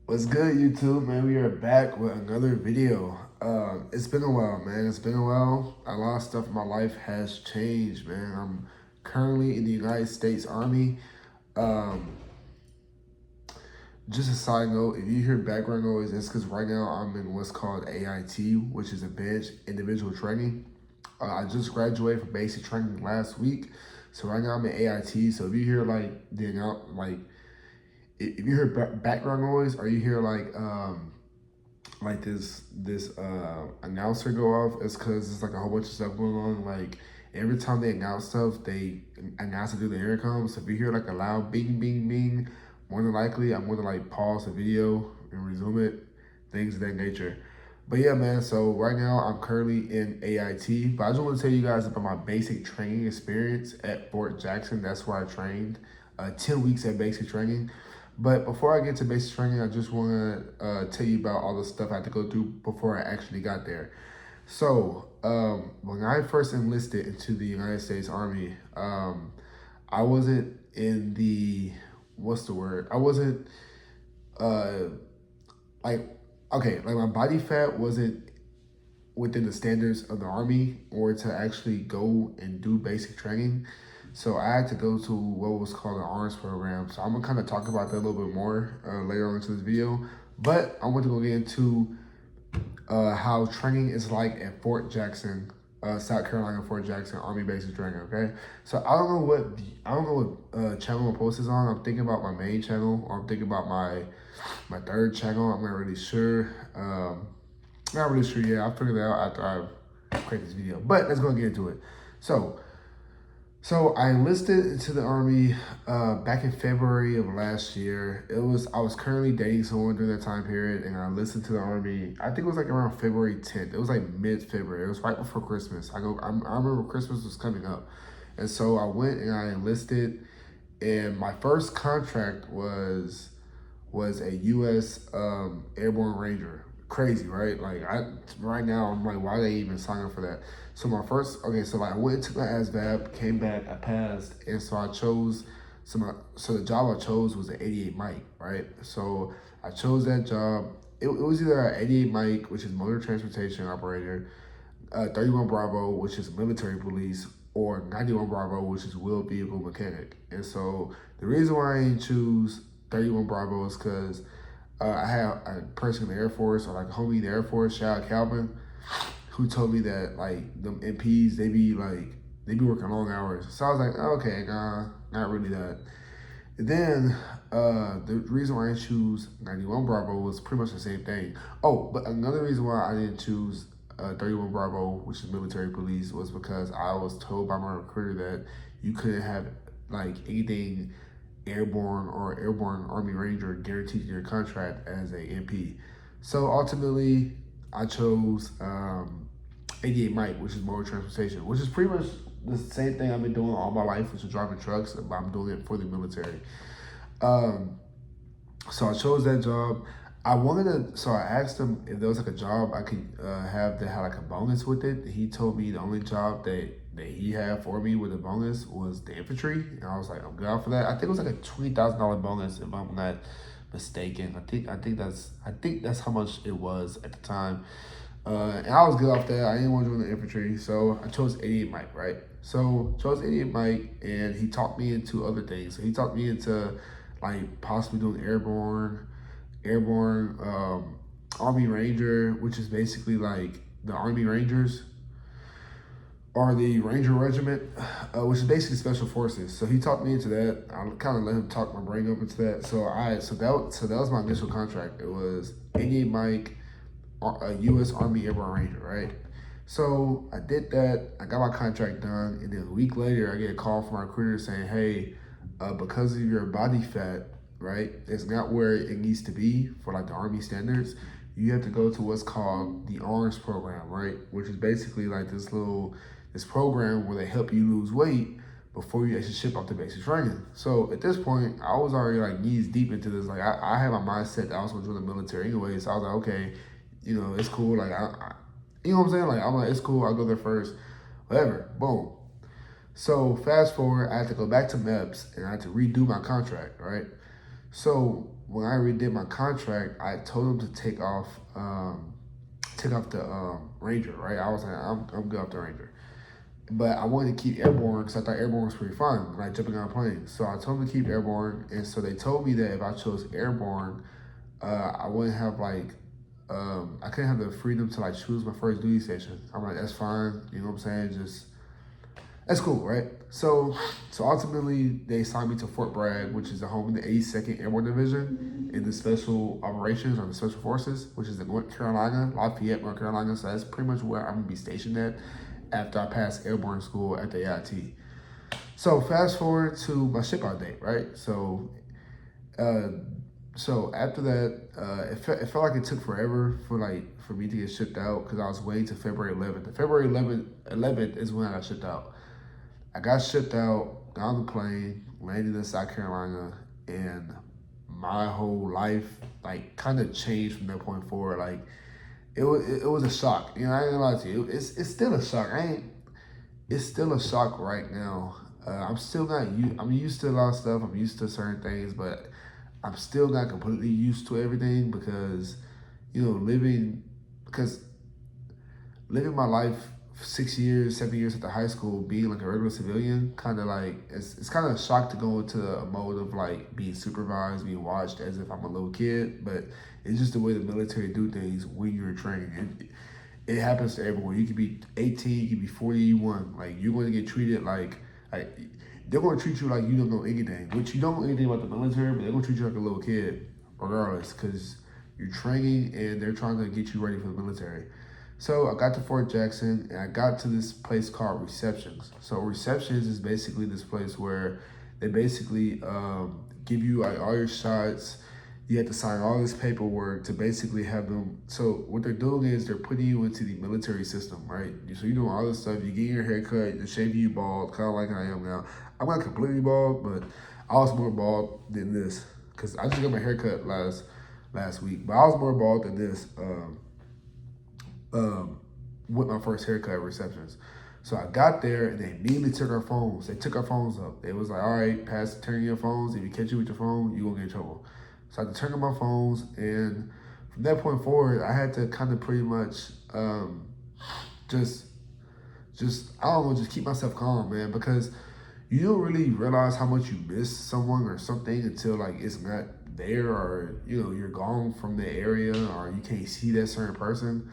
What's good, YouTube, man? We are back with another video. It's been a while, man. It's been a while. A lot of stuff in my life has changed, man. I'm currently in the United States Army. Um, just a side note, if you hear background noise, it's because right now I'm in what's called AIT, which is advanced individual training. I just graduated from basic training last week, so right now I'm in AIT. So if you hear if you hear background noise, or you hear like this announcer go off, it's because it's like a whole bunch of stuff going on. Like every time they announce stuff, they announce it through the intercom. So if you hear like a loud bing bing bing, more than likely I'm going to like pause the video and resume it, things of that nature. But yeah, man, so right now I'm currently in AIT, but I just want to tell you guys about my basic training experience at Fort Jackson. That's where I trained, 10 weeks at basic training. But before I get to basic training, I just want to tell you about all the stuff I had to go through before I actually got there. So, when I first enlisted into the United States Army, I wasn't in the, what's the word? I wasn't, uh, like, okay, like my body fat wasn't within the standards of the Army or to actually go and do basic training. So I had to go to what was called an arms program. So I'm gonna kind of talk about that a little bit more later on into this video. But I want to go get into how training is like at Fort Jackson, South Carolina, Fort Jackson Army Basic Training. Okay, so I don't know what channel I'm post is on. I'm thinking about my main channel, or I'm thinking about my third channel. I'm not really sure. Not really sure yet. I'll figure that out after I create this video. But let's go and get into it. So I enlisted into the Army back in February of last year. I was currently dating someone during that time period, and I enlisted to the Army. I think it was like around February 10th. It was like mid-February. It was right before Christmas. I remember Christmas was coming up, and so I went and I enlisted. And my first contract was a U.S. Airborne Ranger. Crazy, right? Right now I'm like, why they even sign up for that? So I went to my ASVAB, came back, I passed, and so I chose. So the job I chose was an 88 Mike, right? So I chose that job. It was either an 88 Mike, which is motor transportation operator, 31 Bravo, which is military police, or 91 Bravo, which is wheeled vehicle mechanic. And so the reason why I didn't choose 31 Bravo is because I had a person in the Air Force, or like a homie in the Air Force, shout out Calvin, who told me that like them MPs, they be working long hours. So I was like, okay, nah, not really that. And then the reason why I choose 91 Bravo was pretty much the same thing. Oh, but another reason why I didn't choose 31 Bravo, which is military police, was because I was told by my recruiter that you couldn't have like anything airborne or airborne Army Ranger guaranteed in your contract as a MP. So ultimately, I chose 88 Mike, which is motor transportation, which is pretty much the same thing I've been doing all my life, which is driving trucks, but I'm doing it for the military. Um, so I chose that job. So I asked him if there was like a job I could have that had like a bonus with it. He told me the only job that he had for me with a bonus was the infantry. And I was like, I'm good for that. I think it was like a $20,000 bonus if I'm not mistaken. I think that's how much it was at the time. And I was good off that. I didn't want to join the infantry, so I chose 88 Mike, right? So chose 88 Mike, and he talked me into other things. So he talked me into like possibly doing airborne Army Ranger, which is basically like the Army Rangers or the Ranger Regiment, which is basically special forces. So he talked me into that. I kind of let him talk my brain up into that. So that was my initial contract. It was 88 Mike, a U.S. Army Airborne Ranger, right? So I did that. I got my contract done, and then a week later, I get a call from my recruiter saying, "Hey, because of your body fat, right, it's not where it needs to be for like the Army standards. You have to go to what's called the arms program, right, which is basically like this program where they help you lose weight before you actually ship off to basic training." So at this point, I was already like knees deep into this. Like I had my mindset that I was going to join the military anyway. So I was like, okay, it's cool. Like you know what I'm saying? Like I'm like, it's cool. I'll go there first. Whatever. Boom. So fast forward, I had to go back to MEPS and I had to redo my contract, right? So when I redid my contract, I told them to take off the Ranger, right? I was like, I'm good off the Ranger. But I wanted to keep airborne because I thought airborne was pretty fun, like jumping on a plane. So I told them to keep airborne, and so they told me that if I chose airborne, I wouldn't have like, I couldn't have the freedom to like choose my first duty station. I'm like, that's fine, you know what I'm saying? Just that's cool, right? So ultimately they assigned me to Fort Bragg, which is the home of the 82nd Airborne Division in the Special Operations or the Special Forces, which is in North Carolina, Lafayette, North Carolina. So that's pretty much where I'm gonna be stationed at after I pass airborne school at the AIT. So fast forward to my ship out date, right? Uh, so after that, it felt like it took forever for me to get shipped out because I was waiting to February 11th. The February 11th is when I got shipped out. I got shipped out, got on the plane, landed in South Carolina, and my whole life like kind of changed from that point forward. Like it was a shock. You know, I ain't gonna lie to you. It's still a shock. It's still a shock right now. I'm still not. I'm used to a lot of stuff. I'm used to certain things, but I'm still not completely used to everything because, you know, living my life 6 years, 7 years at the high school, being like a regular civilian, kind of like it's kind of a shock to go into a mode of like being supervised, being watched as if I'm a little kid. But it's just the way the military do things when you're training. It happens to everyone. You could be 18, you could be 41. Like you're going to get treated like they're going to treat you like you don't know anything, which you don't know anything about the military, but they're going to treat you like a little kid, regardless, because you're training and they're trying to get you ready for the military. So I got to Fort Jackson and I got to this place called Receptions. So Receptions is basically this place where they basically give you like all your shots. You have to sign all this paperwork to basically have them. So what they're doing is they're putting you into the military system, right? So you're doing all this stuff. You get your haircut, they shave you bald, kind of like I am now. I'm not completely bald, but I was more bald than this because I just got my haircut last week. But I was more bald than this. With my first haircut at Receptions. So I got there and they immediately took our phones. They took our phones up. They was like, all right, turn your phones. If you catch you with your phone, you gonna get in trouble. So I had to turn on my phones, and from that point forward, I had to kind of pretty much just I don't know, just keep myself calm, man, because you don't really realize how much you miss someone or something until like it's not there, or you know you're gone from the area, or you can't see that certain person.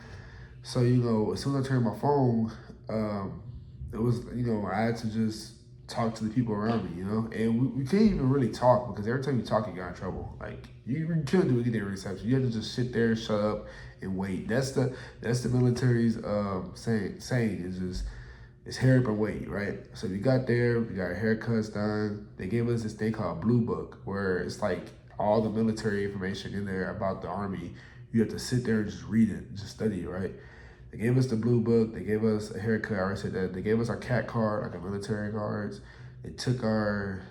So, you know, as soon as I turned my phone, it was, you know, I had to just talk to the people around me, you know? And we can't even really talk because every time you talk, you got in trouble. Like, you couldn't do anything in reception. You have to just sit there, shut up, and wait. That's the military's saying is just, it's hurry up and wait, right? So we got there, we got our haircuts done. They gave us this thing called Blue Book, where it's like all the military information in there about the Army. You have to sit there and just read it, just study it, right? They gave us the Blue Book. They gave us a haircut. I already said that. They gave us our CAT card, like our military cards. They took our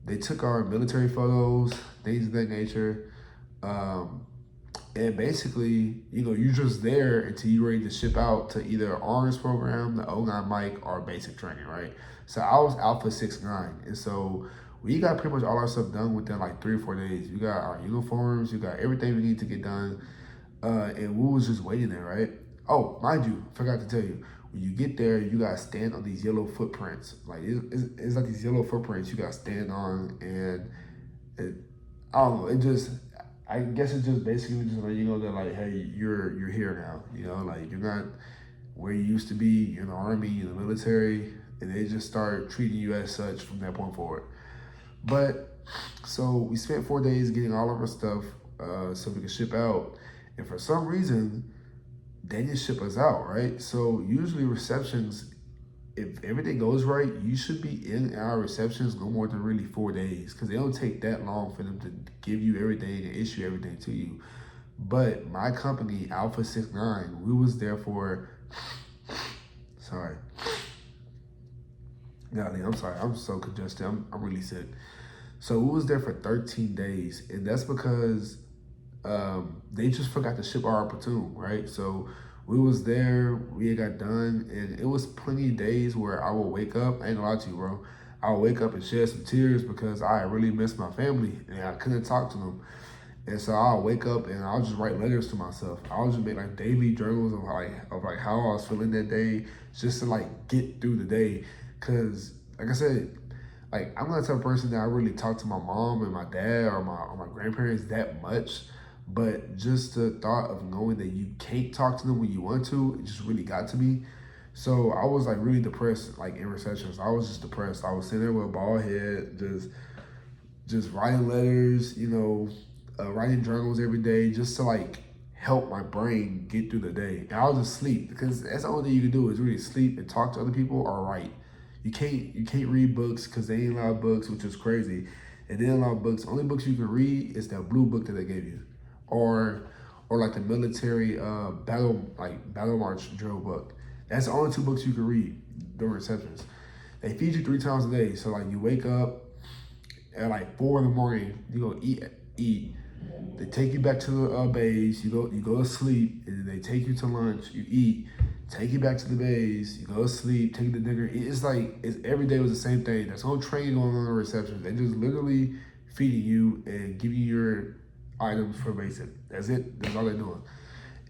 military photos, things of that nature. And basically, you know, you're just there until you're ready to ship out to either arms program, the 09 mic, or basic training, right? So I was Alpha 6'9", and so we got pretty much all our stuff done within like 3 or 4 days. We got our uniforms, we got everything we need to get done. And we was just waiting there, right? Oh, mind you, forgot to tell you, when you get there, you gotta stand on these yellow footprints. Like it's like these yellow footprints you gotta stand on, and I don't know. I guess it just basically just let you know that like, hey, you're here now. You know, like you're not where you used to be in the Army, in the military, and they just start treating you as such from that point forward. But so we spent 4 days getting all of our stuff so we could ship out. And for some reason, they didn't ship us out, right? So usually receptions, if everything goes right, you should be in our receptions no more than really 4 days because they don't take that long for them to give you everything and issue everything to you. But my company, Alpha 6'9", we was there for, sorry. Golly, I'm sorry, I'm so congested, I'm really sick. So we was there for 13 days, and that's because they just forgot to ship our platoon, right? So we was there, we got done, and it was plenty of days where I would wake up, I ain't gonna lie to you, bro. I'll wake up and shed some tears because I really miss my family and I couldn't talk to them. And so I'll wake up and I'll just write letters to myself. I'll just make like daily journals of like how I was feeling that day, just to like get through the day. Cause like I said, like I'm not the type of person that I really talk to my mom and my dad or my grandparents that much. But just the thought of knowing that you can't talk to them when you want to, it just really got to me. So I was like really depressed, like in recessions. I was just depressed. I was sitting there with a bald head, just writing letters, writing journals every day, just to like help my brain get through the day. And I'll just sleep because that's the only thing you can do is really sleep and talk to other people or write. You can't read books because they ain't allowed books, which is crazy. And they ain't allowed books. Only books you can read is that blue book that they gave you, or like the military battle march drill book. That's the only two books you can read during receptions. They feed you 3 times a day. So like you wake up at like 4 in the morning, you go eat. They take you back to the bays. You go to sleep, and then they take you to lunch. You eat, take you back to the bays. You go to sleep, take you to dinner. It's every day was the same thing. There's no training going on in the receptions. They just literally feeding you and giving you your items for basic. That's it. That's all they're doing.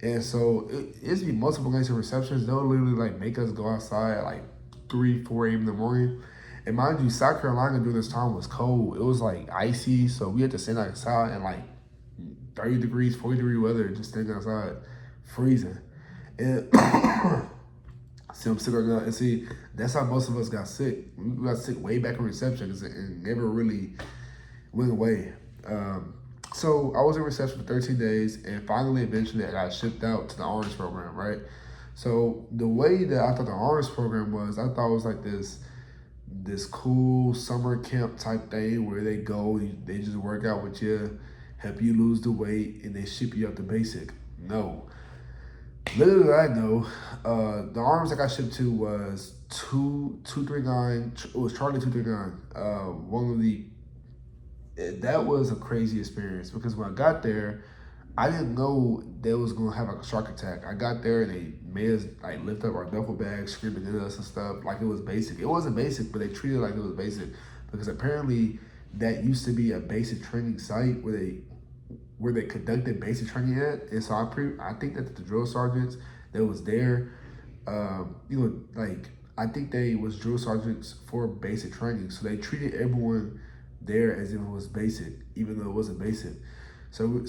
And so it's be multiple nights of receptions. They'll literally like make us go outside at like 3, 4 a.m. in the morning. And mind you, South Carolina during this time was cold. It was like icy, so we had to stand outside in like 30 degrees, 40-degree weather, just standing outside, freezing. And see, I'm sick right now. And see, that's how most of us got sick. We got sick way back in reception and never really went away. So I was in reception for 13 days, and finally, eventually, I got shipped out to the Orange program, right? So the way that I thought the Orange program was, I thought it was like this cool summer camp type thing where they go, they just work out with you, help you lose the weight, and they ship you up to basic. No. Little did I know, the arms I got shipped to was 239. It was Charlie 239. That was a crazy experience because when I got there, I didn't know they was gonna have like a shark attack. I got there and they made us like lift up our duffel bags, screaming at us and stuff like it was basic. It wasn't basic, but they treated it like it was basic because apparently that used to be a basic training site where they conducted basic training at. And so I think that the drill sergeants that was there, I think they was drill sergeants for basic training. So they treated everyone there as if it was basic, even though it wasn't basic. So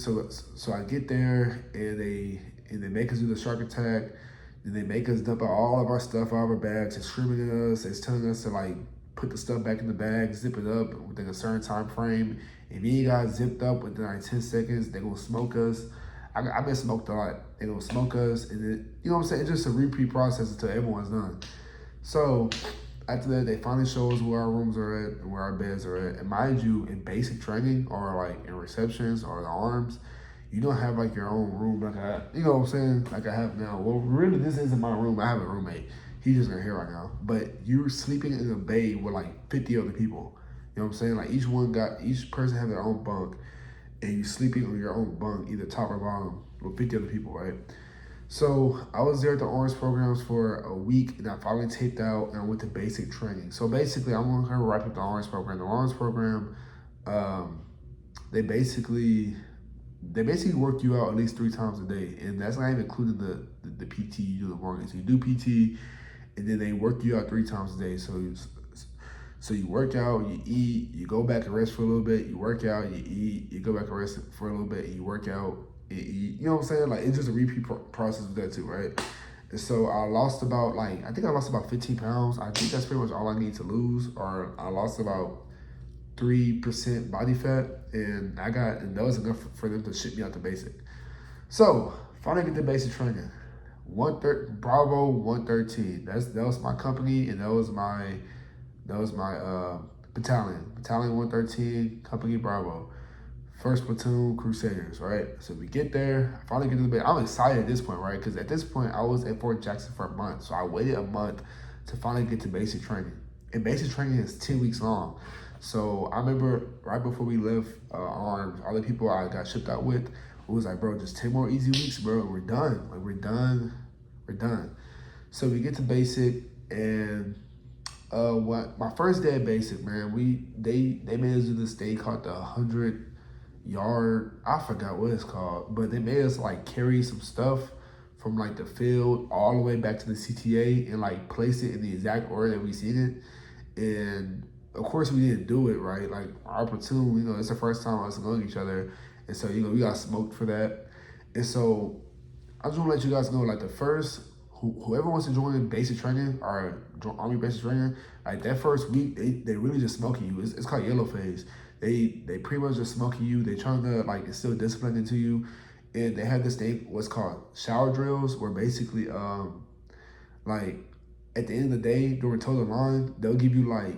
I get there and they make us do the shark attack, and they make us dump out all of our stuff out of our bags. It's screaming at us. It's telling us to like put the stuff back in the bag, zip it up within a certain time frame. If you ain't got zipped up within like 10 seconds, they gonna smoke us. I've been smoked a lot. They gonna smoke us, and then you know what I'm saying. It's just a repeat process until everyone's done. So after that, they finally show us where our rooms are at and where our beds are at. And mind you, in basic training or like in receptions or the arms, you don't have like your own room like you know what I'm saying, like I have now. Well, really, this isn't my room. I have a roommate. He's just not here right now. But you're sleeping in a bay with like 50 other people. You know what I'm saying? Like each person have their own bunk, and you sleeping on your own bunk, either top or bottom, with 50 other people, right? So I was there at the Orange programs for a week, and I finally taped out, and I went to basic training. So basically, I'm gonna wrap up the Orange program. The Orange program, they basically work you out at least 3 times a day, and that's not even including the PT you do in the morning. So you do PT, and then they work you out 3 times a day. So you work out, you eat, you go back and rest for a little bit. You work out, you eat, you go back and rest for a little bit, and you work out. You know what I'm saying? Like, it's just a repeat process with that too, right? And so I lost about 15 pounds. I think that's pretty much all I need to lose. Or I lost about 3% body fat, and that was enough for them to ship me out to basic. So finally get the basic training. Bravo 113. That was my company, and that was my battalion. Battalion 113, Company Bravo. 1st Platoon Crusaders, right? So we get there, I finally get to the base. I'm excited at this point, right? Because at this point, I was at Fort Jackson for a month. So I waited a month to finally get to basic training. And basic training is 10 weeks long. So I remember right before we left arms, all the people I got shipped out with, it was like, bro, just 10 more easy weeks, bro, and we're done. Like, we're done. So we get to basic, and What my first day at basic, man, they made us do this thing called the 100 yard. I forgot what it's called, but they made us like carry some stuff from like the field all the way back to the CTA and like place it in the exact order that we seen it. And of course we didn't do it right. Like our platoon, it's the first time us knowing each other, and so we got smoked for that. And so I just want to let you guys know, like the first, whoever wants to join basic training or join Army basic training, like that first week, they really just smoking you. It's called yellow phase. They pretty much just smoking you. They trying to like instill discipline into you, and they have this thing what's called shower drills, where basically like at the end of the day during total line, they'll give you like,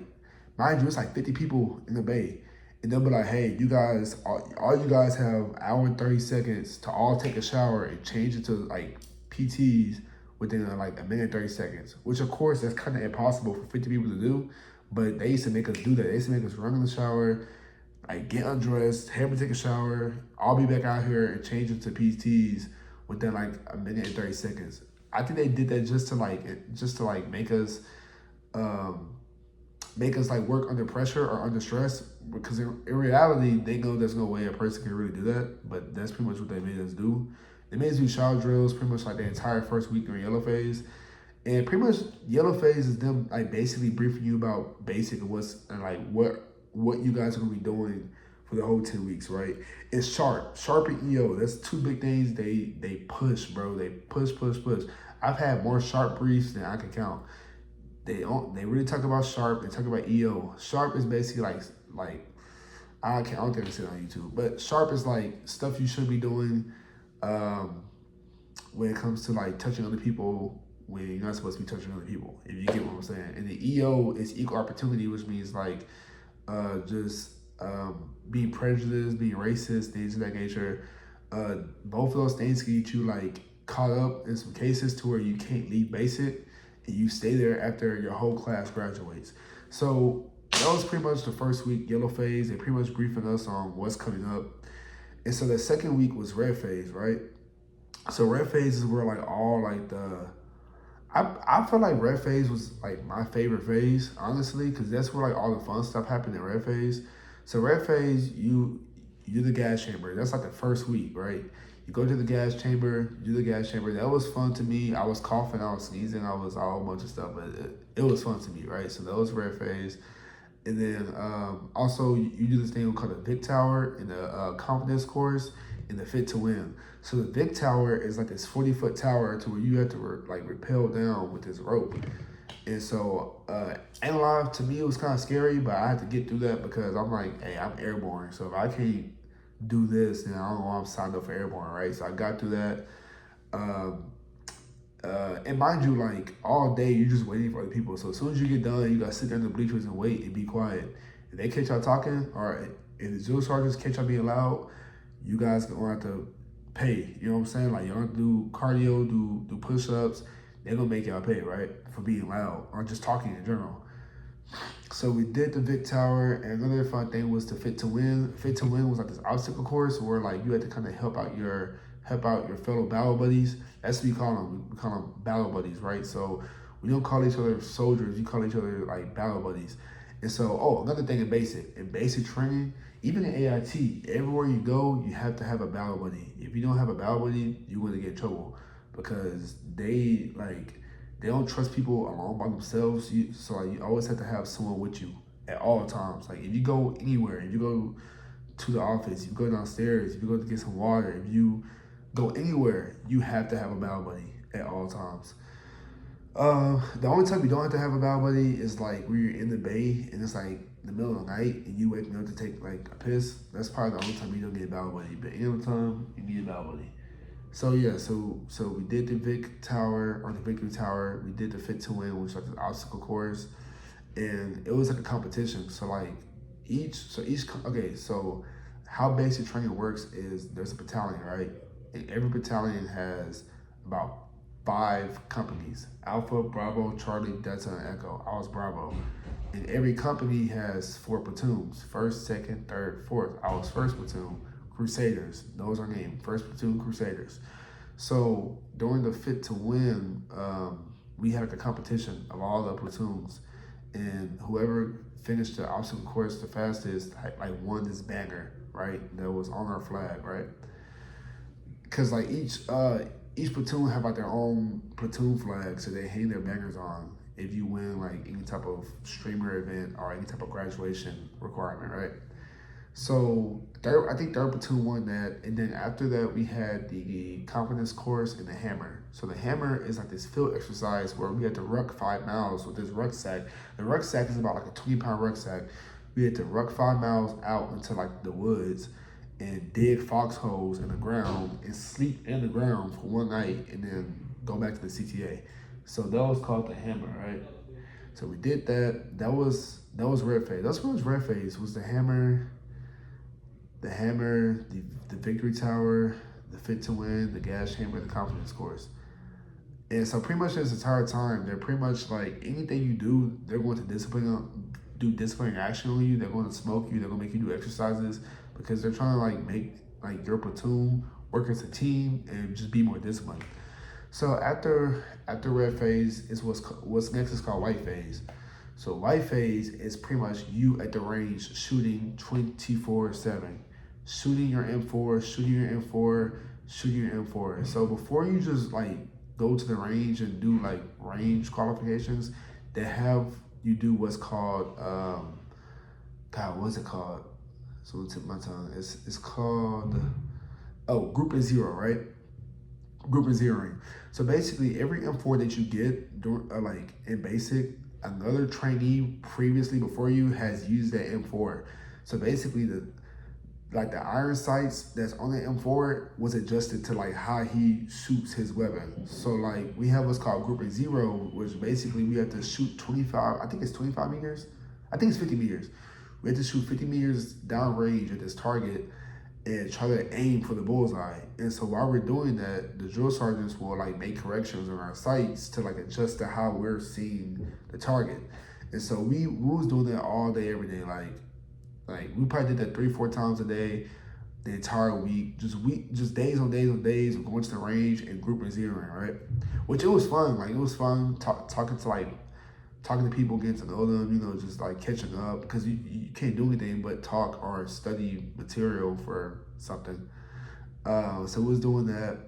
mind you, it's like 50 people in the bay. And they'll be like, hey, you guys, all you guys have an hour and 30 seconds to all take a shower and change it to like PTs within like a minute and 30 seconds, which of course that's kind of impossible for 50 people to do. But they used to make us do that. They used to make us run in the shower, like get undressed, have to take a shower, I'll be back out here and change it to PTs within like a minute and 30 seconds. I think they did that just to like make us like work under pressure or under stress, because in reality they know there's no way a person can really do that, but that's pretty much what they made us do. They made us do shower drills pretty much like the entire first week during yellow phase. And pretty much yellow phase is them like basically briefing you about basic and what you guys are gonna be doing for the whole 10 weeks, right? It's sharp and EO. That's two big things they push, bro. They push. I've had more sharp briefs than I can count. They really talk about sharp. They talk about EO. Sharp is basically like I don't think I can say it on YouTube, but sharp is like stuff you should be doing when it comes to like touching other people when you're not supposed to be touching other people, if you get what I'm saying. And the EO is equal opportunity, which means like just being prejudiced, being racist, things of that nature. Both of those things can get you like caught up in some cases to where you can't leave basic and you stay there after your whole class graduates. So that was pretty much the first week, yellow phase. They pretty much briefing us on what's coming up. And so the second week was red phase, right? So red phase is where like all like I feel like red phase was like my favorite phase, honestly, because that's where like all the fun stuff happened in red phase. So red phase, you do the gas chamber. That's like the first week, right? You go to the gas chamber, do the gas chamber. That was fun to me. I was coughing, I was sneezing, I was all a bunch of stuff, but it was fun to me, right? So that was red phase. And then also you do this thing called the Vic Tower in the confidence course and the Fit to Win. So the Vic Tower is like this 40-foot tower to where you have to rappel down with this rope. And so analog to me it was kind of scary, but I had to get through that because I'm like, hey, I'm airborne. So if I can't do this, then I don't know why I'm signed up for airborne, right? So I got through that. And mind you, like all day you're just waiting for other people. So as soon as you get done, you gotta sit there in the bleachers and wait and be quiet. If they catch y'all talking, or if the drill sergeants catch y'all being loud, you guys gonna have to pay. You know what I'm saying? Like y'all have to do cardio, do push-ups. They're gonna make y'all pay, right? For being loud or just talking in general. So we did the Vic Tower, and another fun thing was the Fit to Win. Fit to Win was like this obstacle course where like you had to kind of help out your fellow battle buddies. That's what we call them. We call them battle buddies, right? So we don't call each other soldiers. You call each other like battle buddies. And so, another thing in basic training, even in AIT, everywhere you go, you have to have a battle buddy. If you don't have a battle buddy, you're going to get in trouble because they don't trust people alone by themselves. So you always have to have someone with you at all times. Like if you go anywhere, if you go to the office, if you go downstairs, if you go to get some water, if you go anywhere, you have to have a battle buddy at all times. The only time you don't have to have a battle buddy is like when you're in the bay and it's like the middle of the night and you waking up to take like a piss. That's probably the only time you don't get a battle buddy. But any other time, you need a battle buddy. So yeah, so we did the Vic Tower or the Victory Tower. We did the Fit to Win, which is like an obstacle course, and it was like a competition. So so how basic training works is there's a battalion, right? And every battalion has about 5 companies: Alpha, Bravo, Charlie, Delta, and Echo. I was Bravo. And every company has 4 platoons: 1st, 2nd, 3rd, 4th. I was 1st platoon. Crusaders, those are named 1st Platoon Crusaders. So during the Fit to Win, we had like a competition of all the platoons, and whoever finished the obstacle course the fastest like won this banner, right? That was on our flag, right? Because like each platoon have like their own platoon flag, so they hang their banners on if you win like any type of streamer event or any type of graduation requirement, right? So I think third platoon won that, and then after that we had the confidence course and the hammer. So the hammer is like this field exercise where we had to ruck 5 miles with this rucksack. The rucksack is about like a 20-pound rucksack. We had to ruck 5 miles out into like the woods and dig foxholes in the ground and sleep in the ground for one night and then go back to the CTA. So that was called the hammer, right? So we did that. That was red phase. That's what was red phase. Was the hammer, the victory tower, the fit to win, the gas chamber, the confidence course. And so pretty much this entire time, they're pretty much like anything you do, they're going to do disciplinary action on you. They're going to smoke you. They're going to make you do exercises because they're trying to like make like your platoon work as a team and just be more disciplined. So after red phase is what's next is called white phase. So white phase is pretty much you at the range shooting 24/7, shooting your M4, shooting your M4, shooting your M4. So before you just like go to the range and do like range qualifications, they have you do what's called God, what's it called? So it's tip my tongue. It's called group of zero, right? Group of zeroing. So basically, every M4 that you get like in basic, another trainee previously before you has used that M4. So basically, the iron sights that's on the M4 was adjusted to like how he shoots his weapon. So like we have what's called group of zero, which basically we have to shoot 25. I think it's 25 meters. I think it's 50 meters. We have to shoot 50 meters downrange at this target and try to aim for the bullseye. And so while we're doing that, the drill sergeants will like make corrections on our sights to like adjust to how we're seeing the target. And so we was doing that all day, every day. Like we probably did that 3-4 times a day, the entire week. Just days on days on days of going to the range and group and zeroing, right? Which it was fun. Like it was fun talking to people, getting to know them, you know, just like catching up because you can't do anything but talk or study material for something. So we was doing that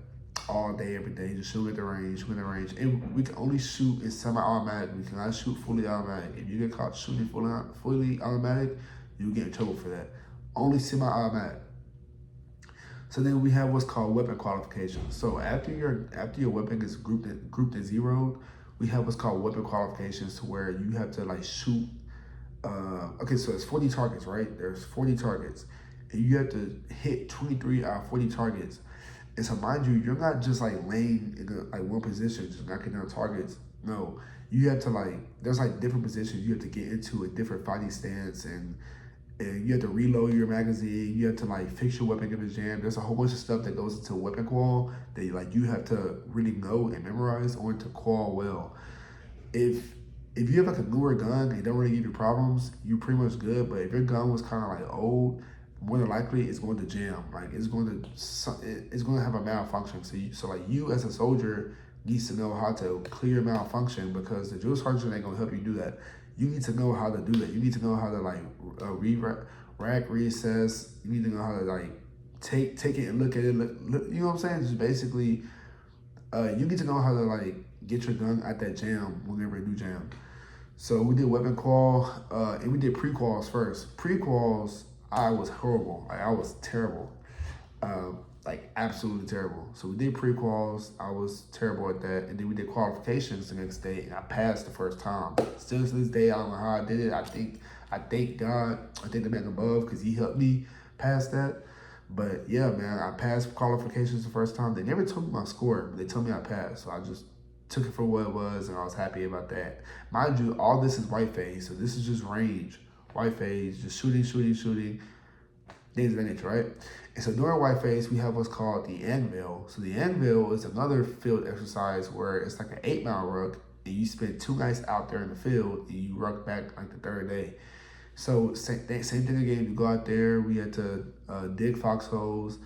all day, every day, just shooting at the range, and we can only shoot in semi-automatic. We cannot shoot fully automatic. If you get caught shooting fully automatic, you get in trouble for that. Only semi-automatic. So then we have what's called weapon qualifications. So after your weapon gets grouped and zeroed, we have what's called weapon qualifications to where you have to like shoot. Okay, so it's 40 targets, right? There's 40 targets, and you have to hit 23 out of 40 targets. And so mind you, you're not just like laying in like one position, just knocking down targets. No, you have to there's like different positions you have to get into a different fighting stance, and you have to reload your magazine. You have to like fix your weapon if it's jammed. There's a whole bunch of stuff that goes into weapon qual that you have to really know and memorize or to qual well. If you have like a newer gun, it don't really give you problems, you're pretty much good. But if your gun was kind of like old, more than likely it's going to jam. Like it's going to have a malfunction. So you as a soldier needs to know how to clear malfunction because the drill sergeant ain't gonna help you do that. You need to know how to do that. You need to know how to like rack, reassess. You need to know how to like take it and look at it. You know what I'm saying? Just basically, you need to know how to like get your gun at that jam whenever it do jam. So we did weapon qual, and we did pre-quals first. Pre-quals, I was horrible. Like I was terrible. Like absolutely terrible. So we did pre-quals. I was terrible at that. And then we did qualifications the next day, and I passed the first time. Still to this day, I don't know how I did it. I thank God. I thank the man above because he helped me pass that. But yeah, man, I passed qualifications the first time. They never told me my score, but they told me I passed. So I just took it for what it was, and I was happy about that. Mind you, all this is white phase, so this is just range. White phase, just shooting, things of that nature, right? And so during white phase, we have what's called the anvil. So the anvil is another field exercise where it's like an 8-mile ruck, and you spend 2 nights out there in the field, and you ruck back like the third day. So same thing again. You go out there, we had to dig foxholes,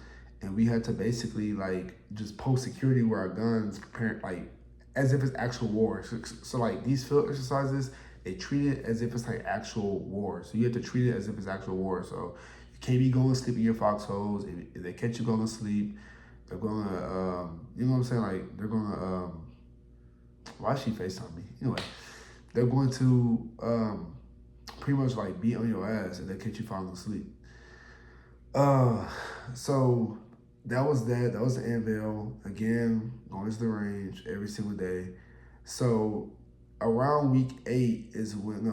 and we had to basically like just post security with our guns, preparing like as if it's actual war. So like these field exercises, they treat it as if it's like actual war. So you have to treat it as if it's actual war. So you can't be going to sleep in your foxholes. If they catch you going to sleep, they're gonna, you know what I'm saying? Like they're gonna, why is she FaceTime me? Anyway, they're going to pretty much like be on your ass if they catch you falling asleep. So that was that. That was the anvil. Again, going to the range every single day. So around week 8 is when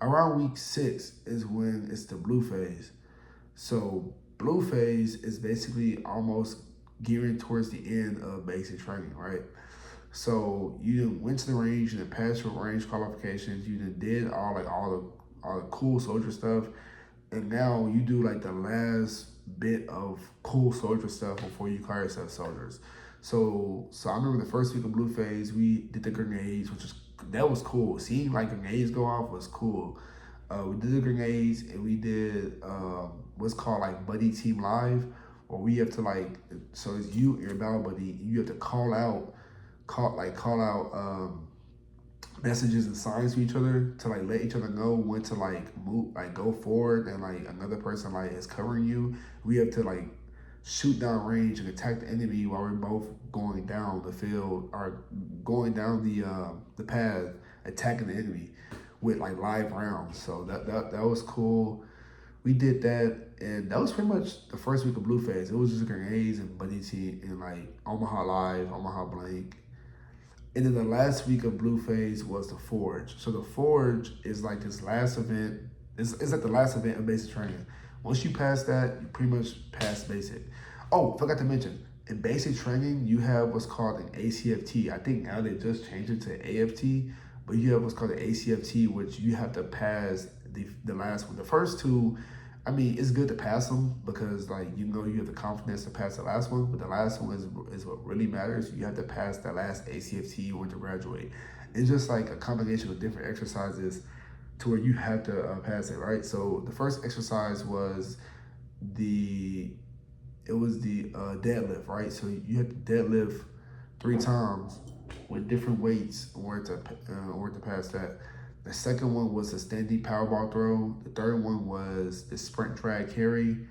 around week 6 is when it's the blue phase. So blue phase is basically almost gearing towards the end of basic training, right? So you went to the range, you passed your range qualifications, you did all the cool soldier stuff, and now you do like the last bit of cool soldier stuff before you call yourself soldiers. So I remember the first week of blue phase, we did the grenades, that was cool. Seeing like grenades go off was cool. We did the grenades, and we did what's called like buddy team live, where we have to like, so it's you and your battle buddy, you have to call out messages and signs to each other to like let each other know when to like move, like go forward, and like another person like is covering you. We have to like shoot down range and attack the enemy while we're both going down the field or going down the path, attacking the enemy with like live rounds. So that was cool. We did that, and that was pretty much the first week of blue phase. It was just grenades and buddy team and like Omaha Live, Omaha Blank. And then the last week of blue phase was the Forge. So the Forge is like this last event. It's like the last event of basic training. Once you pass that, you pretty much pass basic. Oh, forgot to mention, in basic training, you have what's called an ACFT. I think now they just changed it to AFT, but you have what's called an ACFT, which you have to pass the last one. The first two, I mean, it's good to pass them because like, you know, you have the confidence to pass the last one, but the last one is what really matters. You have to pass the last ACFT you want to graduate. It's just like a combination of different exercises to where you have to pass it, right? So the first exercise was the deadlift, right? So you have to deadlift 3 times with different weights in order to pass that. The second one was the standing powerball throw. The third one was the sprint drag carry.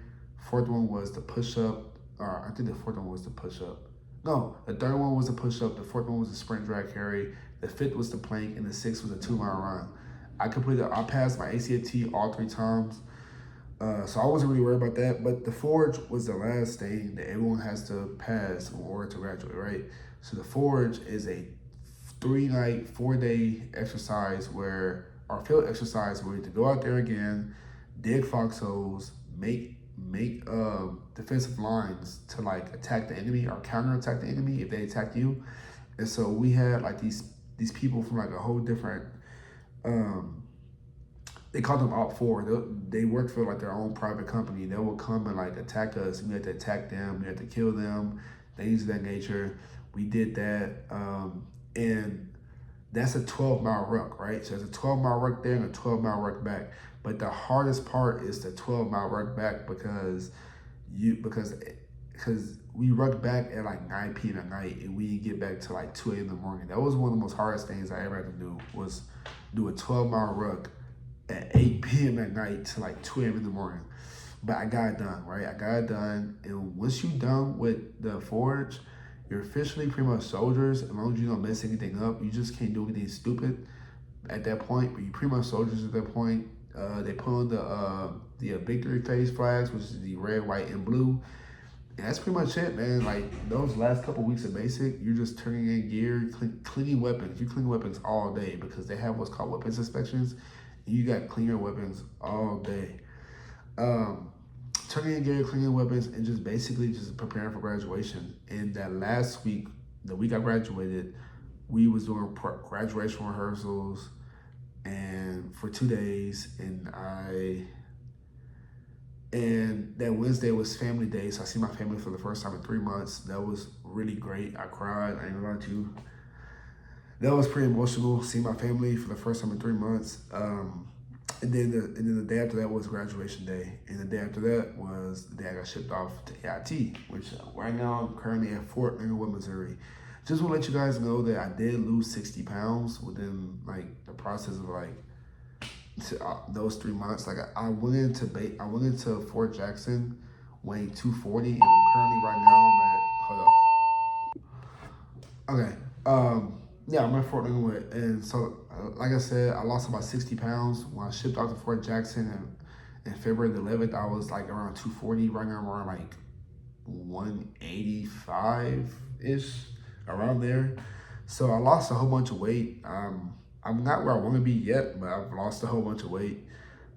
Fourth one was the push-up. I think the fourth one was the push-up. No, the third one was the push-up. The fourth one was the sprint drag carry. The fifth was the plank, and the sixth was a 2-mile run. I passed my ACFT all 3 times. So I wasn't really worried about that. But the Forge was the last thing that everyone has to pass in order to graduate, right? So the Forge is a 3-night, 4-day exercise our field exercise where you have to go out there again, dig foxholes, make defensive lines to like attack the enemy or counterattack the enemy if they attack you. And so we had like these people from like a whole different, they called them Op 4. They worked for like their own private company. They would come and like attack us. We had to attack them. We had to kill them. Things of that nature. We did that. And that's a 12-mile ruck, right? So there's a 12-mile ruck there and a 12-mile ruck back. But the hardest part is the 12-mile ruck back because we rucked back at like 9 p.m. at night and we didn't get back to like 2 a.m. in the morning. That was one of the most hardest things I ever had to do, was do a 12-mile ruck at 8 p.m. at night to like 2 a.m. in the morning. But I got it done, right? I got it done. And once you're done with the Forge, you're officially pretty much soldiers. As long as you don't mess anything up, you just can't do anything stupid at that point. But you're pretty much soldiers at that point. They put on the victory phase flags, which is the red, white, and blue. And that's pretty much it, man. Like those last couple weeks of basic, you're just turning in gear, cleaning weapons. You clean weapons all day because they have what's called weapons inspections. And you got to clean your weapons all day. Turning in gear, cleaning weapons, and just basically just preparing for graduation. And that last week, the week I graduated, we was doing graduation rehearsals and for 2 days. And that Wednesday was family day, so I see my family for the first time in 3 months. That was really great. I cried, I ain't gonna lie to you. That was pretty emotional, seeing my family for the first time in 3 months. And then the day after that was graduation day. And the day after that was the day I got shipped off to AIT, which right now I'm currently at Fort Leonard Wood, Missouri. just want to let you guys know that I did lose 60 pounds within like the process of like those 3 months. Like I went into Fort Jackson weighing 240, and currently right now I'm at, hold up. Okay. Yeah, I'm at Fort Leavenworth, and so like I said, I lost about 60 pounds when I shipped out to Fort Jackson, and February the 11th, I was like around 240. Right now, I'm around like 185 ish, around there. So I lost a whole bunch of weight. I'm not where I want to be yet, but I've lost a whole bunch of weight.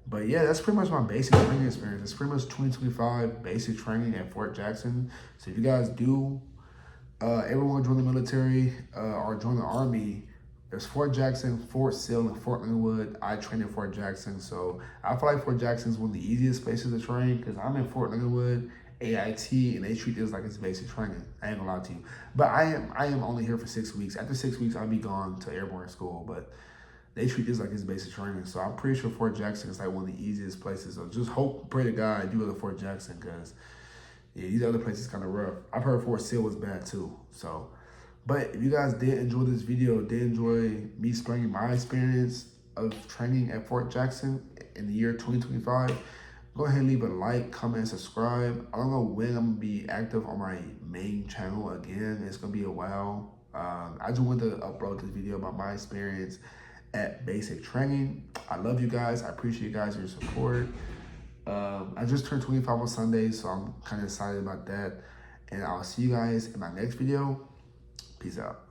But yeah, that's pretty much my basic training experience. It's pretty much 2025 basic training at Fort Jackson. So if you guys do ever want to join the military or join the Army, there's Fort Jackson, Fort Sill, and Fort Leavenworth. I train at Fort Jackson, so I feel like Fort Jackson is one of the easiest places to train because I'm in Fort Leavenworth, AIT, and they treat this like it's basic training. I ain't gonna lie to you. But I am only here for 6 weeks. After 6 weeks, I'll be gone to airborne school, but they treat this like it's basic training. So I'm pretty sure Fort Jackson is like one of the easiest places. So just hope, pray to God I do go to Fort Jackson because yeah, these other places kind of rough. I've heard Fort Sill was bad too. So, but if you guys did enjoy this video, did enjoy me explaining my experience of training at Fort Jackson in the year 2025, go ahead and leave a like, comment, and subscribe. I don't know when I'm gonna be active on my main channel again. It's gonna be a while. I just wanted to upload this video about my experience at basic training. I love you guys. I appreciate you guys, your support. I just turned 25 on Sunday, so I'm kind of excited about that. And I'll see you guys in my next video. Peace out.